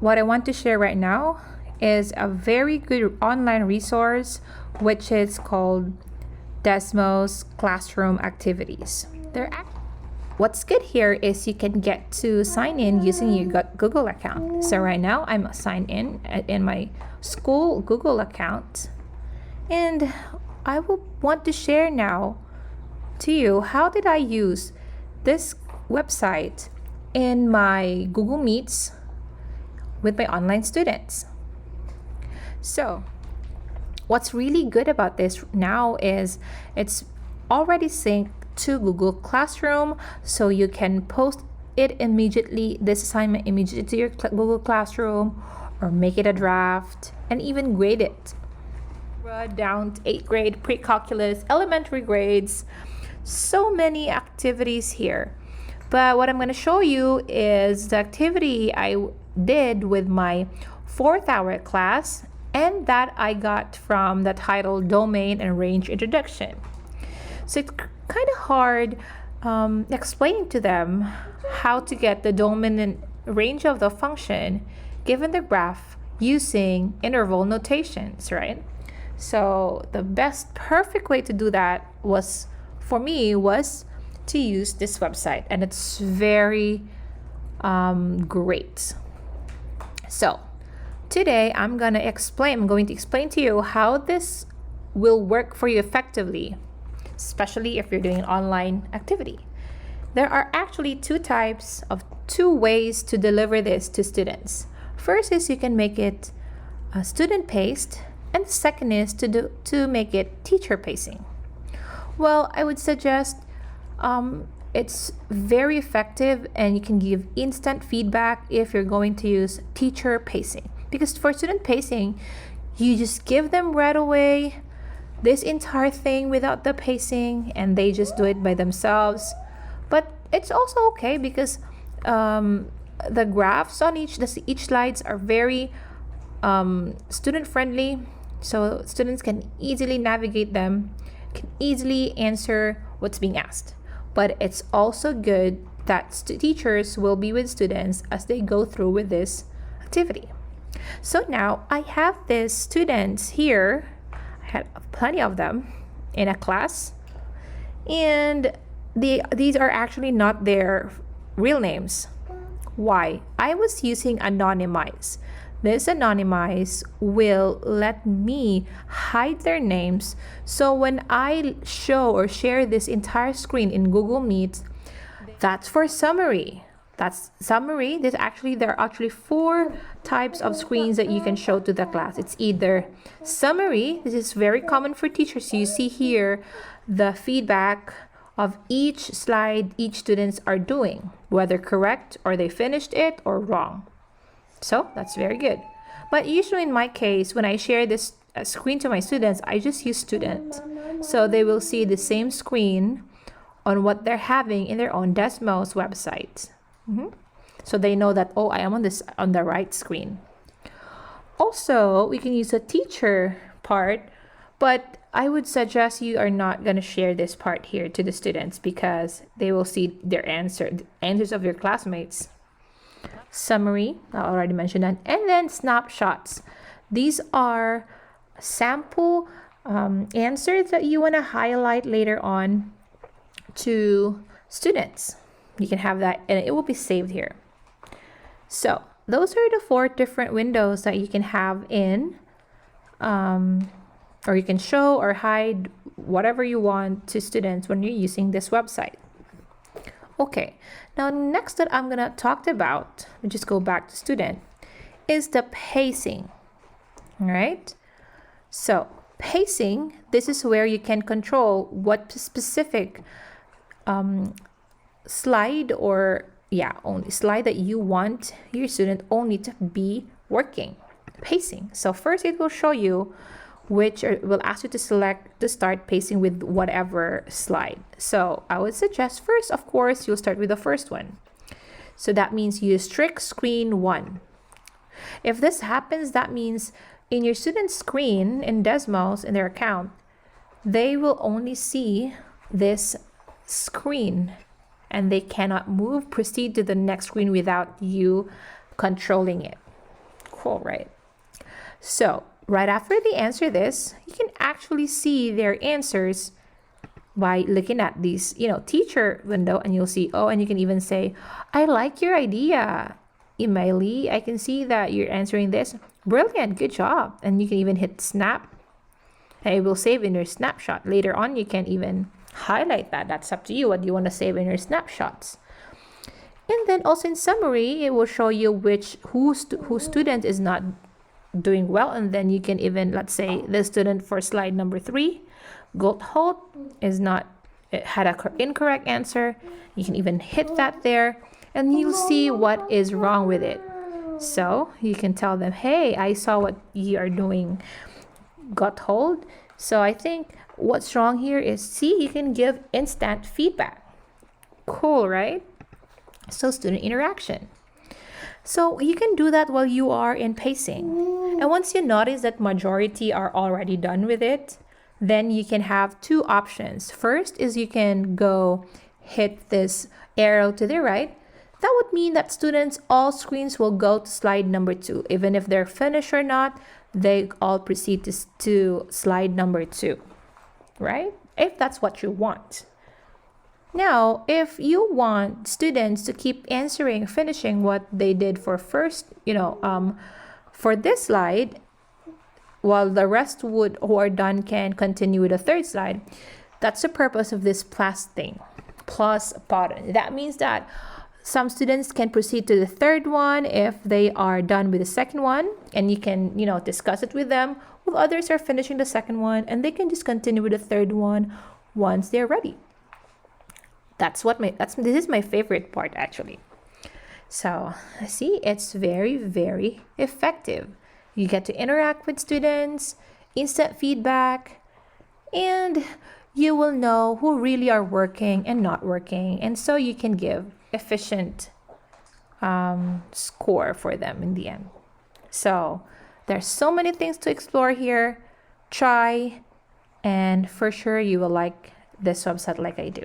what I want to share right now is a very good online resource, which is called Desmos Classroom Activities. What's good here is you can get to sign in using your Google account. So right now I'm signed in my school Google account, and I will want to share now to you how did I use this website in my Google Meets with my online students. So what's really good about this now is it's already synced to Google Classroom, so you can post it immediately, this assignment immediately to your Google Classroom, or make it a draft and even grade it. Down to 8th grade, pre-calculus, elementary grades, so many activities here. But what I'm going to show you is the activity I did with my 4th hour class, and that I got from the title Domain and Range Introduction. So it's kind of hard explaining to them how to get the domain and range of the function given the graph using interval notations, right? So the best perfect way to do that was to use this website, and it's very great. So today I'm going to explain to you how this will work for you effectively, especially if you're doing an online activity. There are actually two ways to deliver this to students. First is you can make it student paced, and the second is to make it teacher pacing. Well, I would suggest it's very effective, and you can give instant feedback if you're going to use teacher pacing. Because for student pacing, you just give them right away this entire thing without the pacing, and they just do it by themselves. But it's also okay because the graphs on each slides are very student friendly, so students can easily navigate them, can easily answer what's being asked. But it's also good that teachers will be with students as they go through with this activity. So now I have these students here. I had plenty of them in a class, and these are actually not their real names. Why? I was using anonymize. This anonymize will let me hide their names, so when I show or share this entire screen in Google Meet, that's for summary. That's summary. There are actually 4 types of screens that you can show to the class. It's either summary. This is very common for teachers. You see here the feedback of each slide each students are doing, whether correct or they finished it or wrong. So that's very good. But usually in my case, when I share this screen to my students, I just use student. So they will see the same screen on what they're having in their own Desmos website. So they know that, oh, I am on the right screen. Also, we can use a teacher part, but I would suggest you are not going to share this part here to the students because they will see their answers of your classmates. Summary, I already mentioned that. And then snapshots. These are sample answers that you want to highlight later on to students. You can have that, and it will be saved here. So those are the 4 different windows that you can have in, or you can show or hide whatever you want to students when you're using this website. Okay, now next that I'm gonna talk about, we just go back to student, is the pacing. All right, so pacing, this is where you can control what specific slide only slide that you want your student only to be working. Pacing. So first it will show you will ask you to select to start pacing with whatever slide. So I would suggest first, of course, you'll start with the first one. So that means you strict screen 1. If this happens, that means in your student's screen in Desmos in their account, they will only see this screen and they cannot proceed to the next screen without you controlling it. Cool, right? So right after they answer this, you can actually see their answers by looking at these, teacher window, and you'll see, and you can even say, I like your idea, Emily. I can see that you're answering this. Brilliant, good job. And you can even hit snap. And it will save in your snapshot. Later on, you can even highlight that. That's up to you what you want to save in your snapshots. And then also in summary, it will show you who student is not doing well. And then you can even, let's say, the student for slide number 3, Goldholt, had an incorrect answer. You can even hit that there, and you'll see what is wrong with it. So you can tell them, hey, I saw what you are doing, Goldholt. So I think what's wrong here is, see, you can give instant feedback. Cool, right? So student interaction. So you can do that while you are in pacing. And once you notice that majority are already done with it, then you can have 2 options. First is you can go hit this arrow to the right. That would mean that students, all screens will go to slide number 2. Even if they're finished or not, they all proceed to slide number 2, right? If that's what you want. Now, if you want students to keep finishing what they did for first, for this slide, while the rest who are done can continue with the third slide, that's the purpose of this plus button. That means that some students can proceed to the third one if they are done with the second one, and you can, discuss it with them, while others are finishing the second one, and they can just continue with the third one once they're ready. This is my favorite part, actually. So see, it's very, very effective. You get to interact with students, instant feedback, and you will know who really are working and not working. And so you can give efficient score for them in the end. So there's so many things to explore here. Try, and for sure you will like this website like I do.